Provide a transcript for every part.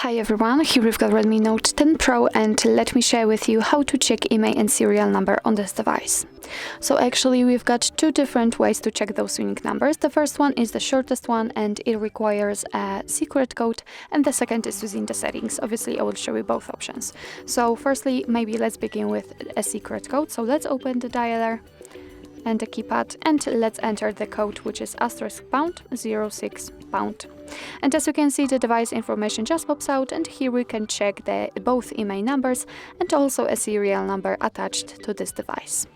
Hi everyone, here we've got Redmi Note 10 Pro and let me share with you how to check IMEI and serial number on this device. So actually we've got two different ways to check those unique numbers. The first one is the shortest one and it requires a secret code, and the second is using the settings. Obviously I will show you both options. So firstly, maybe let's begin with a secret code. So let's open the dialer and the keypad and let's enter the code, which is *#06#. And as you can see, the device information just pops out, and here we can check both IMEI numbers and also a serial number attached to this device.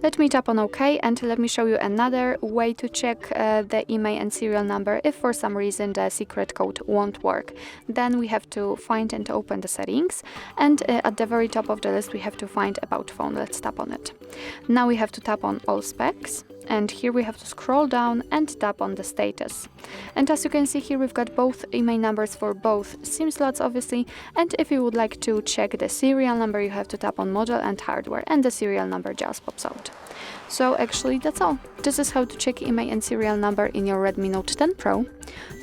Let me tap on OK and let me show you another way to check the IMEI and serial number if for some reason the secret code won't work. Then we have to find and open the settings, and at the very top of the list we have to find About Phone. Let's tap on it. Now we have to tap on All Specs, and here we have to scroll down and tap on the status. And as you can see here, we've got both IMEI numbers for both SIM slots obviously, and if you would like to check the serial number you have to tap on Model and Hardware, and the serial number just pops out. So actually that's all. This is how to check IMEI and serial number in your Redmi Note 10 Pro.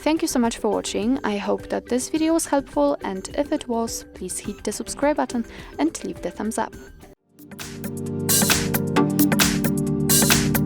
Thank you so much for watching. I hope that this video was helpful, and if it was, please hit the subscribe button and leave the thumbs up.